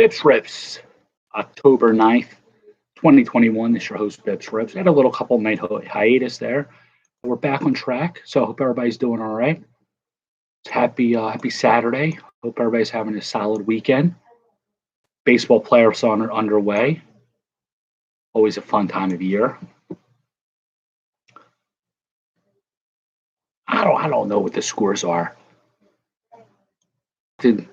BpsRps, October 9th, 2021. This is your host, BpsRps. Had a little couple night hiatus there. We're back on track, so I hope everybody's doing all right. It's happy Saturday. Hope everybody's having a solid weekend. Baseball playoffs are underway. Always a fun time of year. I don't know what the scores are. Did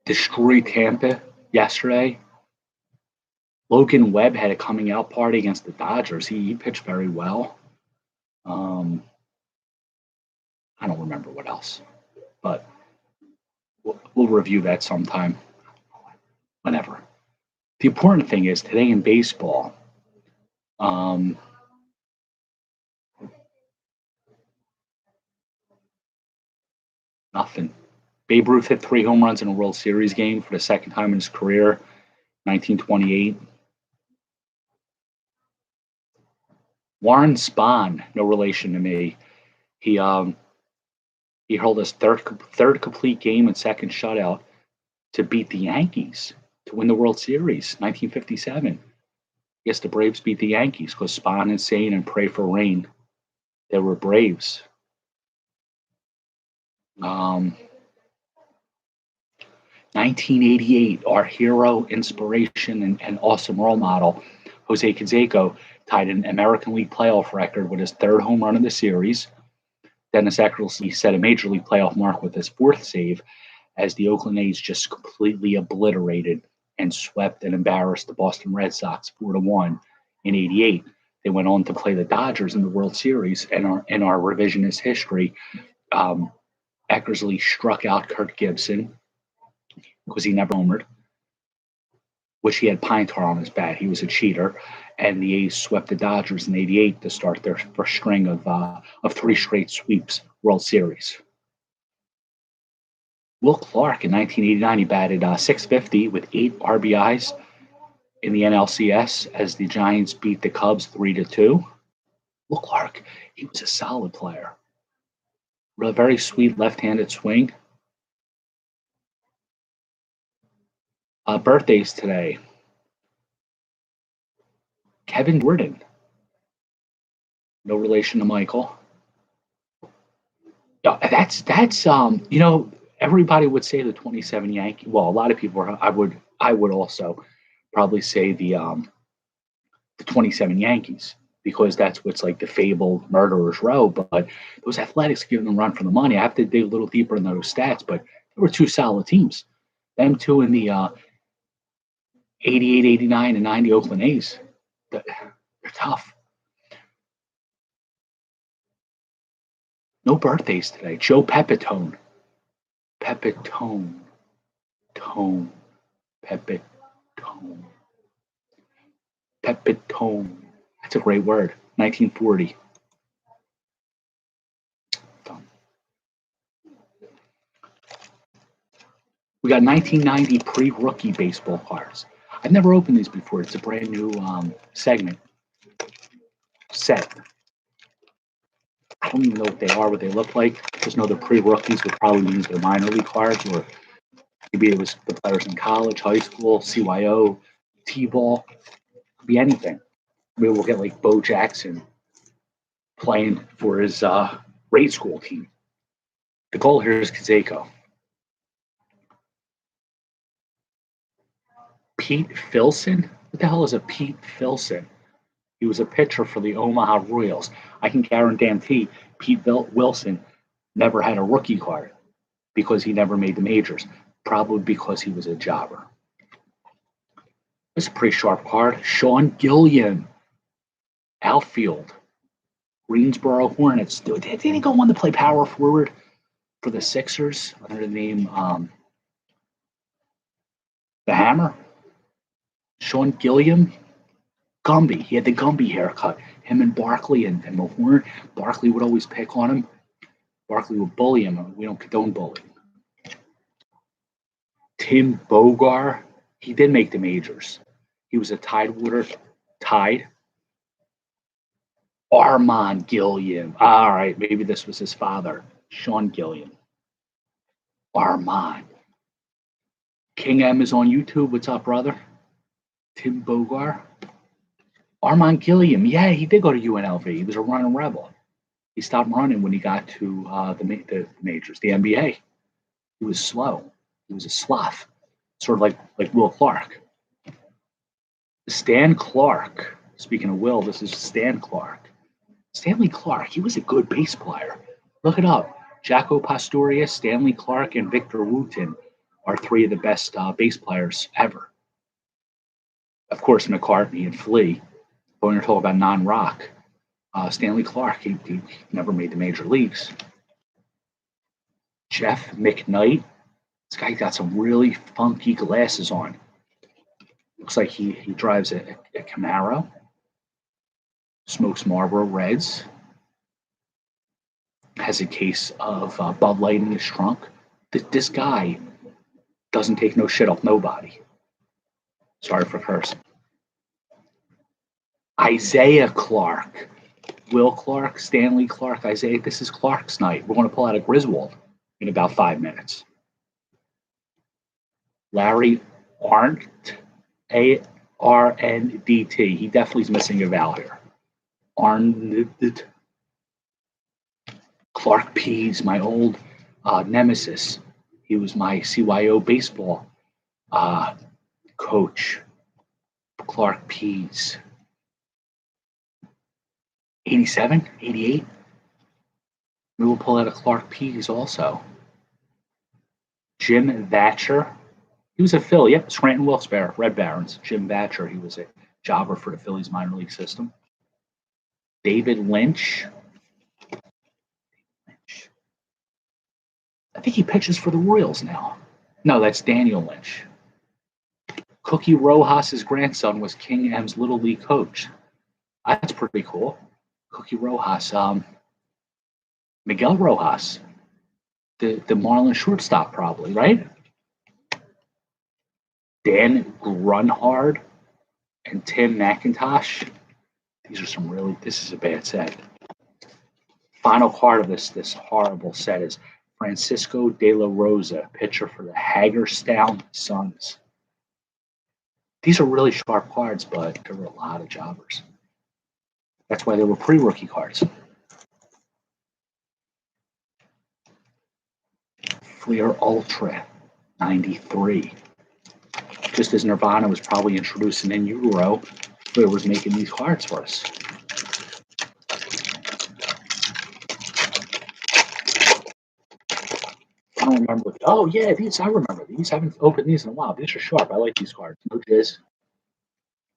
destroy Tampa yesterday. Logan Webb had a coming out party against the Dodgers. He pitched very well. I don't remember what else, but we'll review that sometime, whenever. The important thing is today in baseball, nothing. Babe Ruth hit 3 home runs in a World Series game for the second time in his career, 1928. Warren Spahn, no relation to me. He held his third complete game and second shutout to beat the Yankees to win the World Series, 1957. Yes, the Braves beat the Yankees because Spahn is saying and pray for rain. They were Braves. 1988, our hero, inspiration, and awesome role model, Jose Canseco, tied an American League playoff record with his 3rd home run of the series. Dennis Eckersley set a Major League playoff mark with his 4th save as the Oakland A's just completely obliterated and swept and embarrassed the Boston Red Sox 4-1 in '88. They went on to play the Dodgers in the World Series, and in our revisionist history, Eckersley struck out Kirk Gibson because he never homered, which he had pine tar on his bat. He was a cheater, and the A's swept the Dodgers in '88 to start their first string of 3 straight sweeps World Series. Will Clark in 1989, he batted .650 with 8 RBIs in the NLCS as the Giants beat the Cubs 3-2. Will Clark, he was a solid player. A very sweet left-handed swing. Birthdays today. Kevin Jordan, no relation to Michael. Yeah, that's everybody would say the 27 Yankee. Well, a lot of people are. I would also probably say the 27 Yankees because that's what's like the fabled murderer's row. But those Athletics give them a run for the money. I have to dig a little deeper in those stats, but there were 2 solid teams. Them 2 in the 88, 89, and 90 Oakland A's. They're tough. No birthdays today. Joe Pepitone. Pepitone. That's a great word. 1940. We got 1990 pre-rookie baseball cards. I've never opened these before. It's a brand new segment. Set. I don't even know what they are, what they look like. Just know they're pre-rookies, which probably means they're minor league cards, or maybe it was the players in college, high school, CYO, T-ball. Could be anything. Maybe we'll get like Bo Jackson playing for his grade school team. The goal here is Canseco. Pete Filson? What the hell is a Pete Filson? He was a pitcher for the Omaha Royals. I can guarantee Pete Wilson never had a rookie card because he never made the majors, probably because he was a jobber. This is a pretty sharp card. Sean Gilliam, outfield, Greensboro Hornets. Didn't he go on to play power forward for the Sixers under the name the Hammer? Sean Gilliam. Gumby. He had the Gumby haircut. Him and Barkley and Mahorn. Barkley would always pick on him. Barkley would bully him. We don't condone bullying. Tim Bogar. He did make the majors. He was a Tidewater. Tide. Armand Gilliam. All right, maybe this was his father. Sean Gilliam. Armand. King M is on YouTube. What's up, brother? Tim Bogar. Armand Gilliam. Yeah, he did go to UNLV. He was a running rebel. He stopped running when he got to the majors, the NBA. He was slow. He was a sloth, sort of like Will Clark. Stan Clark. Speaking of Will, this is Stan Clark. Stanley Clark. He was a good bass player. Look it up. Jaco Pastorius, Stanley Clark, and Victor Wooten are three of the best bass players ever. Of course, McCartney and Flea. But when you're talking about non-rock, Stanley Clark, he never made the major leagues. Jeff McKnight. This guy got some really funky glasses on. Looks like he drives a Camaro. Smokes Marlboro Reds. Has a case of Bud Light in his trunk. This guy doesn't take no shit off nobody. Sorry for cursing. Isaiah Clark. Will Clark, Stanley Clark, Isaiah. This is Clark's night. We're going to pull out a Griswold in about 5 minutes. Larry Arndt, A-R-N-D-T. He definitely is missing a vowel here. Arndt. Clark Pease, my old nemesis. He was my CYO baseball coach. Clark Pease. 87, 88. We will pull out a Clark Pease also. Jim Thatcher. He was a Philly. Yep, Scranton Wilkes-Barre, Red Barons. Jim Thatcher. He was a jobber for the Phillies minor league system. David Lynch. I think he pitches for the Royals now. No, that's Daniel Lynch. Cookie Rojas's grandson was King M's Little League coach. That's pretty cool. Cookie Rojas. Miguel Rojas. The Marlins shortstop, probably, right? Dan Grunhard and Tim McIntosh. These are some really, this is a bad set. Final card of this horrible set is Francisco de la Rosa, pitcher for the Hagerstown Suns. These are really sharp cards, but there were a lot of jobbers. That's why they were pre-rookie cards. Fleer Ultra, 93. Just as Nirvana was probably introducing in Euro, Fleer was making these cards for us. I don't remember. Oh, yeah, these, I remember these. I haven't opened these in a while. These are sharp. I like these cards. No jizz.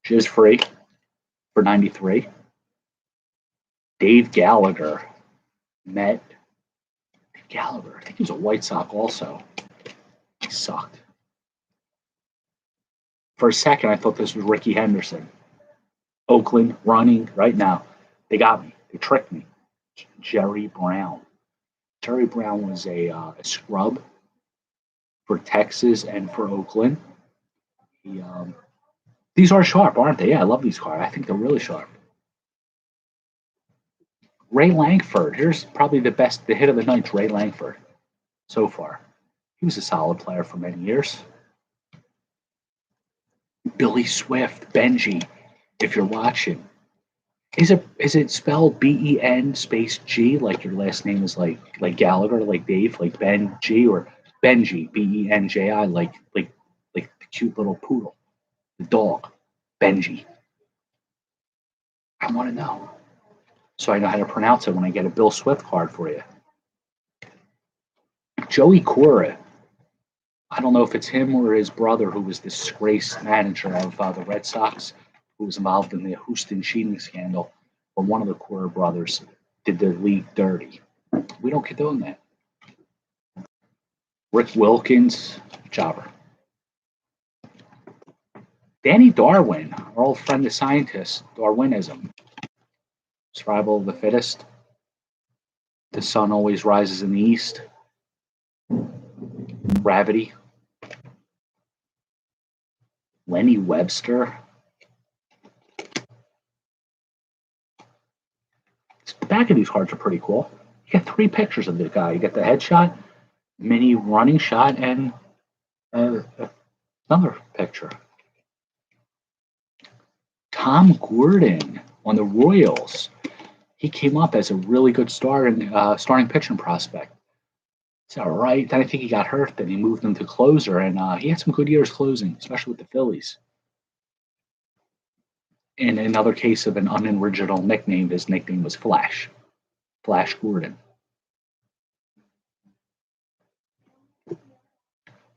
Jizz free for 93. Dave Gallagher. Met. Dave Gallagher. I think he was a White Sox also. He sucked. For a second, I thought this was Ricky Henderson. Oakland running right now. They got me. They tricked me. Jerry Brown. Jerry Brown was a scrub for Texas and for Oakland. These are sharp, aren't they? Yeah, I love these cards. I think they're really sharp. Ray Langford. Here's probably the hit of the night, Ray Langford, so far. He was a solid player for many years. Billy Swift, Benji, if you're watching. Is it spelled B-E-N space G, like your last name is like Gallagher, like Dave, like Ben G, or Benji, B-E-N-J-I, like the cute little poodle, the dog, Benji? I want to know, so I know how to pronounce it when I get a Bill Swift card for you. Joey Cora. I don't know if it's him or his brother, who was the disgraced manager of the Red Sox, who was involved in the Houston cheating scandal, but one of the Cora brothers did the league dirty. We don't condone that. Rick Wilkins, jobber. Danny Darwin, our old friend the scientist, Darwinism. Survival of the fittest. The sun always rises in the east. Gravity. Lenny Webster. The back of these cards are pretty cool. You get 3 pictures of the guy. You get the headshot, mini running shot, and Another picture. Tom Gordon on the Royals. He came up as a really good starting pitching prospect. It's all right. Then I think he got hurt. Then he moved him to closer, and he had some good years closing, especially with the Phillies. In another case of an unoriginal nickname, his nickname was Flash. Flash Gordon.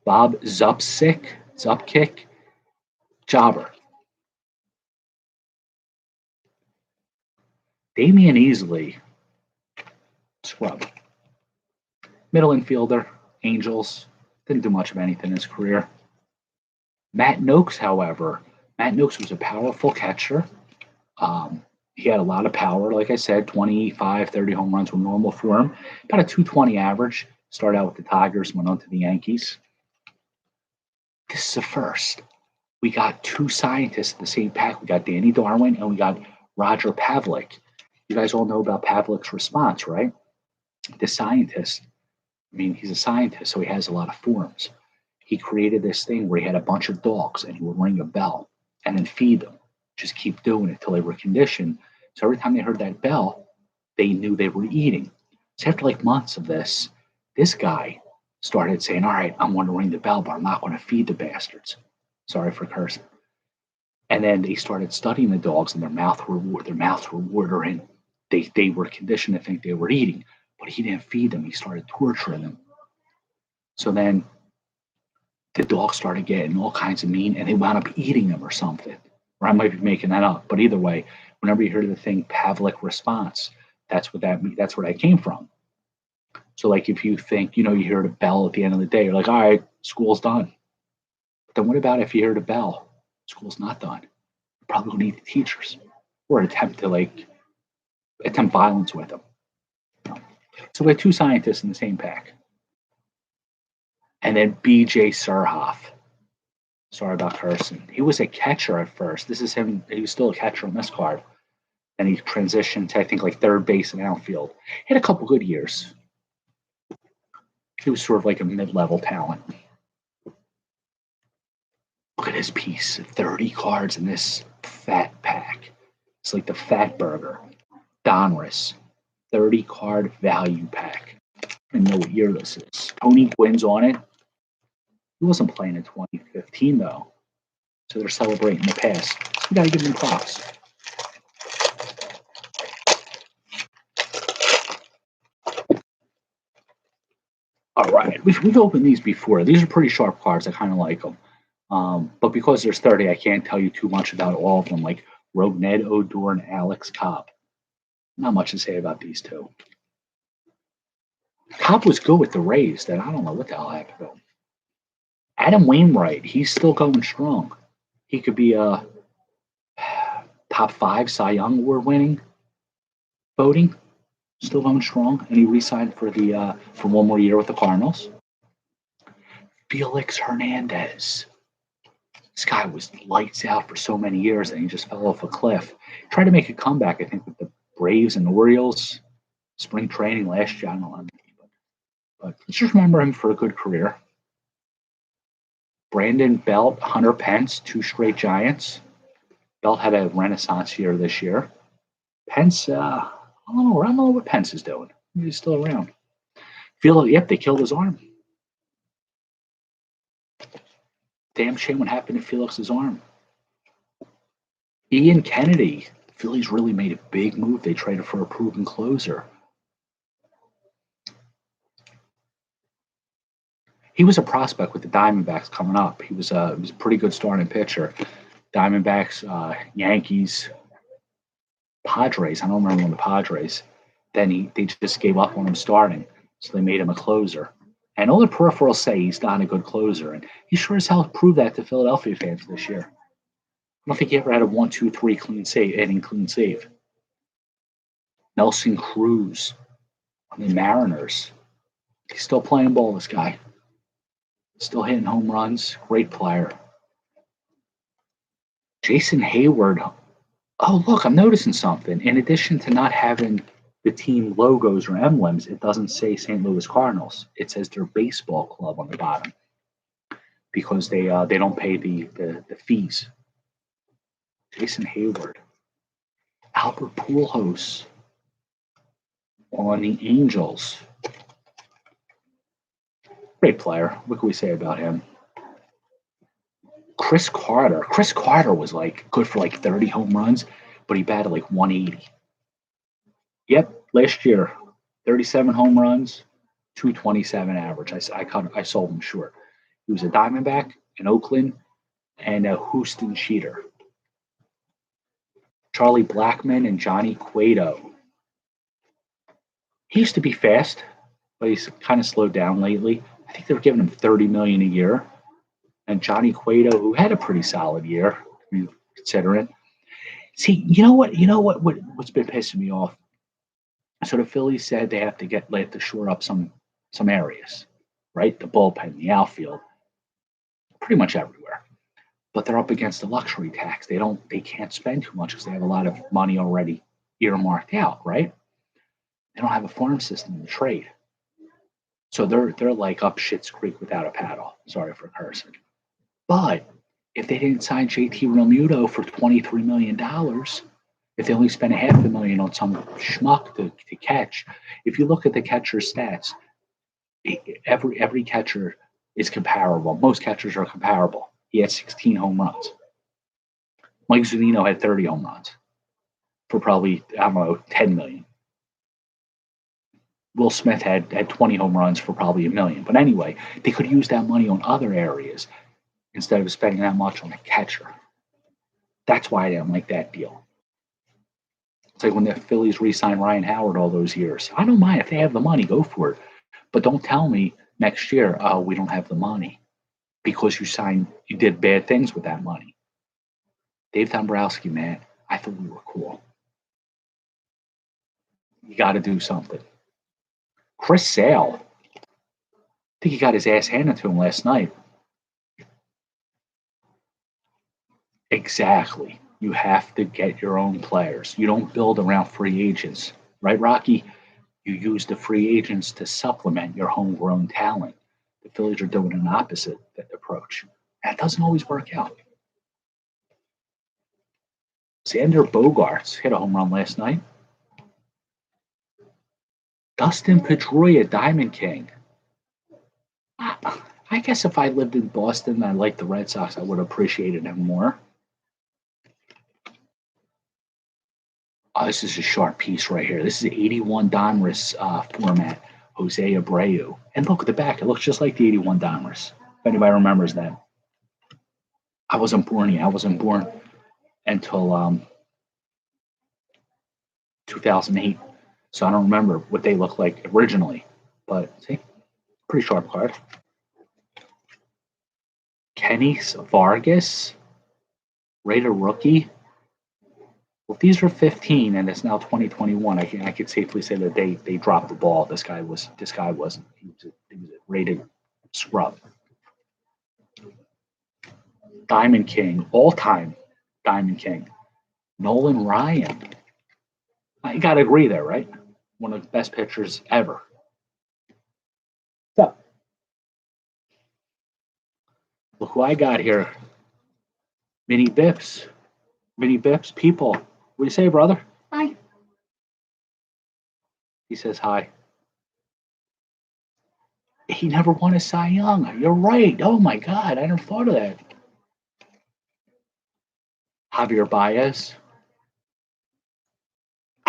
Bob Zupkick, jobber. Damian Easley, scrub. Middle infielder, Angels. Didn't do much of anything in his career. Matt Noakes, however, Matt Noakes was a powerful catcher. He had a lot of power. Like I said, 25, 30 home runs were normal for him. About a 220 average. Started out with the Tigers, went on to the Yankees. This is the first. We got two scientists in the same pack. We got Danny Darwin and we got Roger Pavlik. You guys all know about Pavlik's response, right? The scientist, he's a scientist, so he has a lot of forms. He created this thing where he had a bunch of dogs and he would ring a bell and then feed them. Just keep doing it till they were conditioned. So every time they heard that bell, they knew they were eating. So after like months of this guy started saying, all right, I'm going to ring the bell, but I'm not going to feed the bastards. Sorry for cursing. And then they started studying the dogs and their mouths were watering. They were conditioned to think they were eating, but he didn't feed them. He started torturing them. So then the dogs started getting all kinds of mean and they wound up eating them or something. Or I might be making that up. But either way, whenever you hear the thing Pavlik response, that's where that came from. So like if you think, you hear the bell at the end of the day, you're like, all right, school's done. But then what about if you hear the bell? School's not done. You're probably gonna eat the teachers or attempt violence with them. So we have two scientists in the same pack. And then BpsRps. Sorry about cursing. He was a catcher at first. This is him. He was still a catcher on this card. And he transitioned to, I think, like third base and outfield. He had a couple good years. He was sort of like a mid-level talent. Look at this piece. 30 cards in this fat pack. It's like the Fat Burger. Donruss. 30 card value pack. I don't know what year this is. Tony Gwynn's on it. He wasn't playing in 2015, though. So they're celebrating the past. We got to give them props. All right. We've opened these before. These are pretty sharp cards. I kind of like them. But because there's 30, I can't tell you too much about all of them, like Rougned Odor and Alex Cobb. Not much to say about these two. Cobb was good with the Rays. Then I don't know what the hell happened to him. Adam Wainwright, he's still going strong. He could be a top 5 Cy Young Award winning voting. Still going strong, and he re-signed for one more year with the Cardinals. Felix Hernandez. This guy was lights out for so many years, and he just fell off a cliff. Tried to make a comeback, I think, with the Braves and Orioles. Spring training last year, I don't know, but let's just remember him for a good career. Brandon Belt, Hunter Pence, 2 straight Giants. Belt had a renaissance year this year. Pence, I don't know what Pence is doing. He's still around. They killed his arm. Damn shame what happened to Felix's arm. Ian Kennedy. Phillies really made a big move. They traded for a proven closer. He was a prospect with the Diamondbacks coming up. He was a pretty good starting pitcher. Diamondbacks, Yankees, Padres. I don't remember when the Padres. Then they just gave up on him starting, so they made him a closer. And all the peripherals say he's not a good closer, and he sure as hell proved that to Philadelphia fans this year. I don't think he ever had a 1-2-3 clean save. Nelson Cruz on the Mariners. He's still playing ball, this guy. Still hitting home runs. Great player. Jason Hayward. Oh, look, I'm noticing something. In addition to not having the team logos or emblems, it doesn't say St. Louis Cardinals. It says their baseball club on the bottom. because they don't pay the fees. Jason Hayward, Albert Pujols on the Angels. Great player. What can we say about him? Chris Carter. Chris Carter was like good for like 30 home runs, but he batted like 180. Yep, last year, 37 home runs, 227 average. I sold him short. He was a Diamondback in Oakland and a Houston cheater. Charlie Blackmon and Johnny Cueto. He used to be fast, but he's kind of slowed down lately. I think they were giving him $30 million a year. And Johnny Cueto, who had a pretty solid year, considering. See, you know what's been pissing me off? So the Phillies said they have to shore up some areas, right? The bullpen, the outfield, pretty much everywhere. But they're up against the luxury tax. They can't spend too much because they have a lot of money already earmarked out, right? They don't have a farm system to trade. So they're like up shit's creek without a paddle. Sorry for cursing. But if they didn't sign JT Realmuto for $23 million, if they only spent $500,000 on some schmuck to catch, if you look at the catcher's stats, every catcher is comparable. Most catchers are comparable. He had 16 home runs. Mike Zunino had 30 home runs for probably, I don't know, $10 million. Will Smith had 20 home runs for probably $1 million. But anyway, they could use that money on other areas instead of spending that much on a catcher. That's why I didn't like that deal. It's like when the Phillies re-signed Ryan Howard all those years. I don't mind if they have the money, go for it. But don't tell me next year, oh, we don't have the money because you did bad things with that money. Dave Dombrowski, man, I thought we were cool. You got to do something. Chris Sale, I think he got his ass handed to him last night. Exactly. You have to get your own players. You don't build around free agents, right, Rocky? You use the free agents to supplement your homegrown talent. The Phillies are doing an opposite approach. That doesn't always work out. Xander Bogaerts hit a home run last night. Dustin Pedroia, Diamond King. I guess if I lived in Boston and I liked the Red Sox, I would have appreciated him more. Oh, this is a sharp piece right here. This is 81 Donruss format, Jose Abreu. And look at the back. It looks just like the 81 Donruss, if anybody remembers that. I wasn't born yet. I wasn't born until 2008. So I don't remember what they looked like originally. But see, pretty sharp card. Kenny Vargas, rated rookie. Well, these were 15, and it's now 2021. I could safely say that they dropped the ball. This guy wasn't. He was a rated scrub. Diamond King, all-time Diamond King, Nolan Ryan. You got to agree there, right? One of the best pitchers ever. So, look who I got here. Mini Bips, people. What do you say, brother? Hi. He says hi. He never won a Cy Young. You're right. Oh my God, I never thought of that. Javier Baez.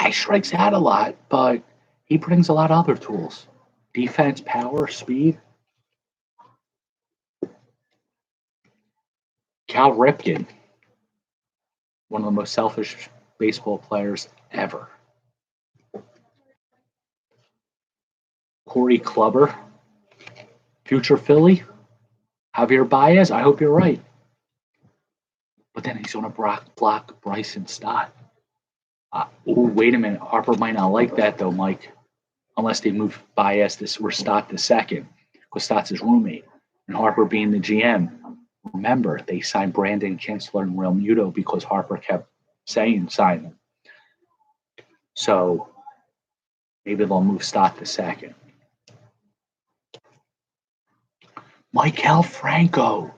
He strikes out a lot, but he brings a lot of other tools. Defense, power, speed. Cal Ripken, one of the most selfish baseball players ever. Corey Kluber, future Philly. Javier Baez, I hope you're right. But then he's going to block Bryson Stott. Wait a minute. Harper might not like that, though, Mike, unless they move Baez or Stott to second, because Stott's his roommate. And Harper being the GM, remember, they signed Brandon Kinsler and Realmuto because Harper kept saying sign them. So maybe they'll move Stott to second. Maikel Franco,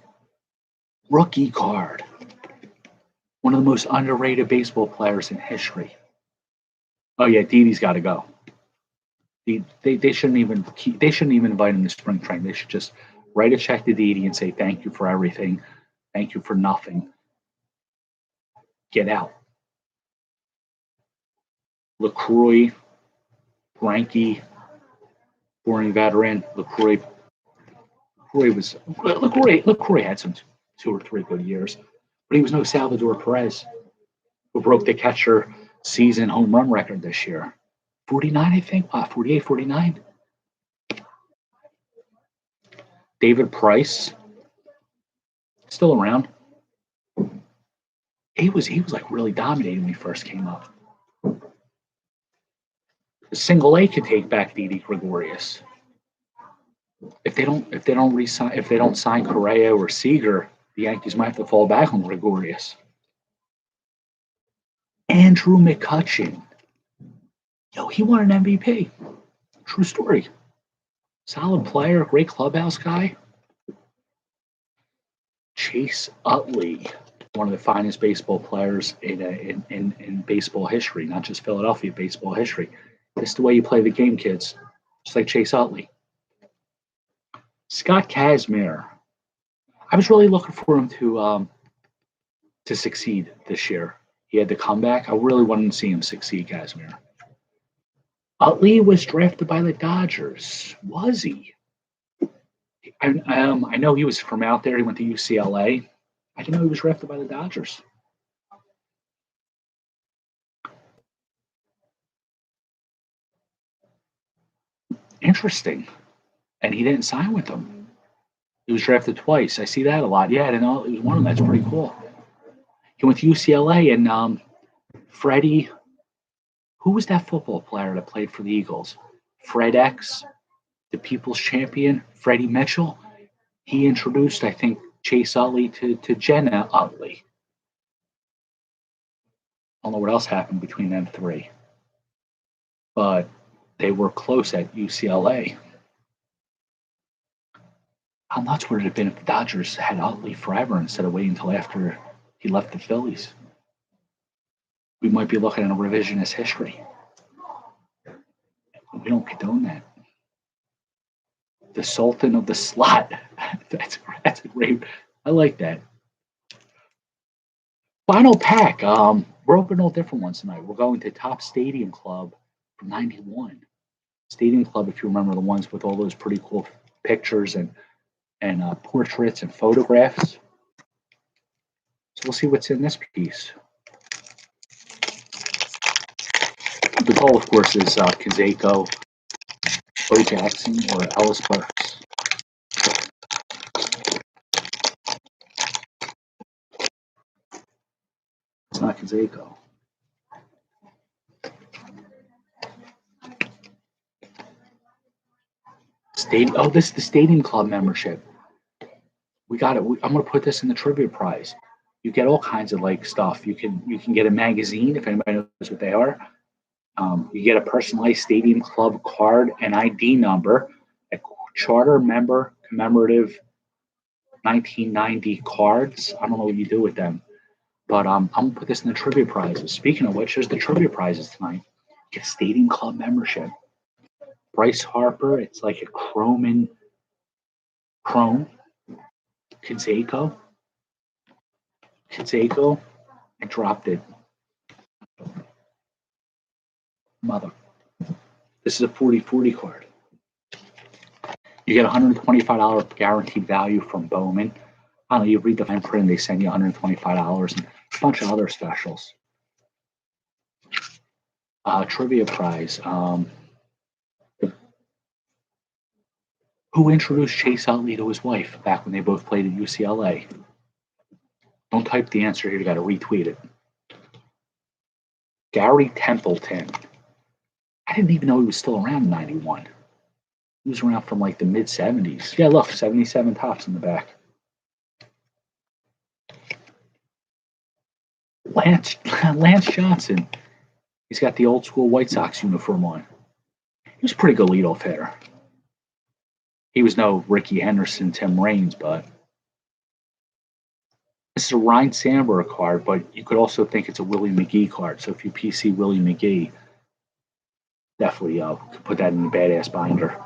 rookie card. One of the most underrated baseball players in history. Oh yeah, Didi's got to go. They shouldn't even invite him to spring training. They should just write a check to Didi and say thank you for everything, thank you for nothing. Get out. LaCroix, Greinke, boring veteran. LaCroix had some 2 or 3 good years, but he was no Salvador Perez, who broke the catcher season home run record this year. 49, I think. 48, 49. David Price, still around. He was like really dominating when he first came up. Single A could take back Didi Gregorius. If they don't sign Correa or Seager, the Yankees might have to fall back on Gregorius. Andrew McCutchen. Yo, he won an MVP. True story. Solid player, great clubhouse guy. Chase Utley, one of the finest baseball players in baseball history, not just Philadelphia baseball history. This is the way you play the game, kids. Just like Chase Utley. Scott Kazmir. I was really looking for him to succeed this year. He had the comeback. I really wanted to see him succeed, Kazmir. Utley was drafted by the Dodgers. Was he? I know he was from out there. He went to UCLA. I didn't know he was drafted by the Dodgers. Interesting. And he didn't sign with them. He was drafted twice. I see that a lot. Yeah, I didn't know it was one of them. That's pretty cool. He went to UCLA, and Freddie, who was that football player that played for the Eagles? Fred X, the people's champion, Freddie Mitchell. He introduced, I think, Chase Utley to Jenna Utley. I don't know what else happened between them three, but they were close at UCLA. How nuts would it have been if the Dodgers had Utley forever instead of waiting until after he left the Phillies? We might be looking at a revisionist history. We don't condone that. The Sultan of the Slot. That's a great. I like that. Final pack. We're opening all different ones tonight. We're going to Top Stadium Club from '91. Stadium Club, if you remember, the ones with all those pretty cool pictures and portraits and photographs. So we'll see what's in this piece. The goal, of course, is Canseco, Bo Jackson, or Ellis Burks. It's not Canseco. This is the Stadium Club membership. We got it. I'm going to put this in the trivia prize. You get all kinds of like stuff. You can get a magazine if anybody knows what they are. You get a personalized Stadium Club card and ID number, a charter member commemorative 1990 cards. I don't know what you do with them, but I'm going to put this in the trivia prizes. Speaking of which, there's the trivia prizes tonight. Get Stadium Club membership. Bryce Harper, it's like a chrome. Canseco, I dropped it. Mother. This is a 40/40 card. You get $125 guaranteed value from Bowman. I don't know, you read the fine print, they send you $125 and a bunch of other specials. Trivia prize. Who introduced Chase Utley to his wife back when they both played at UCLA? Don't type the answer here, you got to retweet it. Gary Templeton. I didn't even know he was still around in '91. He was around from like the mid 70s. Yeah, look, 77 tops in the back. Lance Johnson. He's got the old school White Sox uniform on. He was a pretty good leadoff hitter. He was no Ricky Henderson, Tim Raines, but this is a Ryan Sandberg card, but you could also think it's a Willie McGee card. So if you PC Willie McGee, definitely could put that in the badass binder.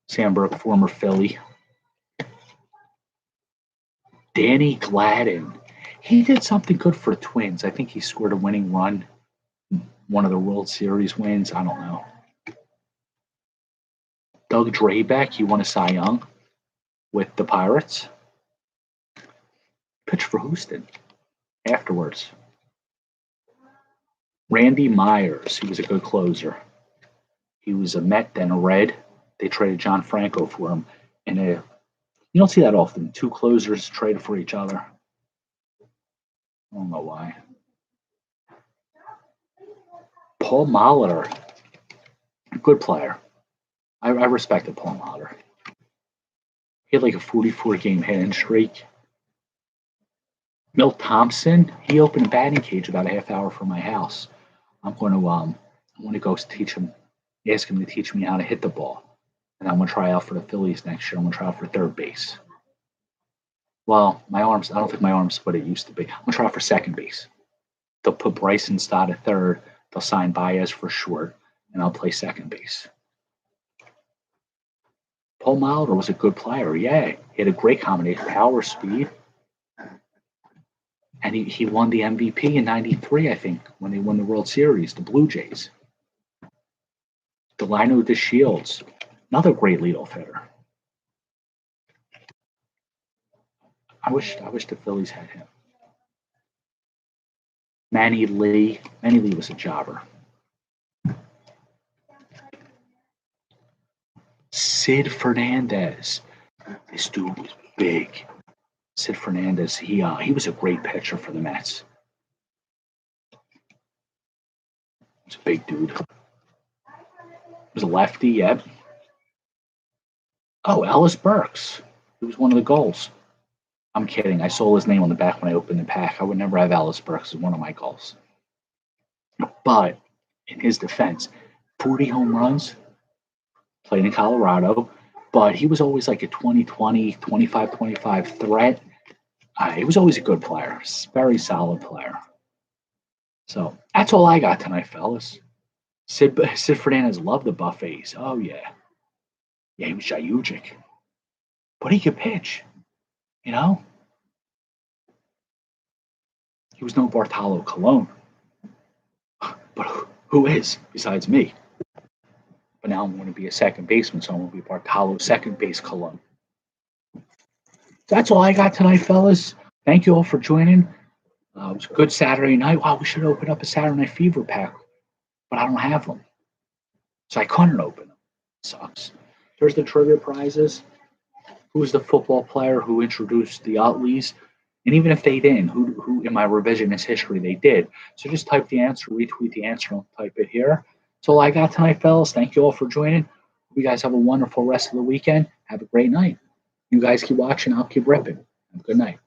Sandberg, former Philly. Danny Gladden. He did something good for Twins. I think he scored a winning run, one of the World Series wins. I don't know. Doug Drabeck, he won a Cy Young with the Pirates. Pitched for Houston afterwards. Randy Myers, he was a good closer. He was a Met, then a Red. They traded John Franco for him. And you don't see that often. Two closers traded for each other. I don't know why. Paul Molitor, good player. I respected Paul Molitor. He had like a 44-game hitting streak. Milt Thompson, he opened a batting cage about a half hour from my house. I'm going to go teach him, ask him to teach me how to hit the ball. And I'm going to try out for the Phillies next year. I'm going to try out for third base. Well, my arms, I don't think my arms what it used to be. I'm going to try out for second base. They'll put Bryson Stott at third. They'll sign Baez for short, and I'll play second base. Paul Molitor was a good player. Yeah, he had a great combination, power, speed. And he won the MVP in '93, I think, when they won the World Series, the Blue Jays. Delino DeShields, another great leadoff hitter. I wish the Phillies had him. Manny Lee was a jobber. Sid Fernandez, this dude was big. Sid Fernandez, he was a great pitcher for the Mets. He's a big dude. He was a lefty, yep. Oh, Ellis Burks. He was one of the goals. I'm kidding. I saw his name on the back when I opened the pack. I would never have Ellis Burks as one of my goals. But in his defense, 40 home runs, played in Colorado, but he was always like a 20-20, 25-25 threat. He was always a good player, very solid player. So that's all I got tonight, fellas. Sid Fernandez loved the buffets. Oh, yeah. Yeah, he was Jayujic. But he could pitch, you know? He was no Bartolo Colon. But who is, besides me? But now I'm going to be a second baseman, so I'm going to be Bartolo second base Colon. That's all I got tonight, fellas. Thank you all for joining. It was a good Saturday night. Wow, we should open up a Saturday Night Fever pack, but I don't have them. So I couldn't open them. Sucks. There's the trivia prizes. Who was the football player who introduced the Utleys? And even if they didn't, who in my revisionist history they did. So just type the answer, retweet the answer, and type it here. That's all I got tonight, fellas. Thank you all for joining. Hope you guys have a wonderful rest of the weekend. Have a great night. You guys keep watching. I'll keep ripping. Have a good night.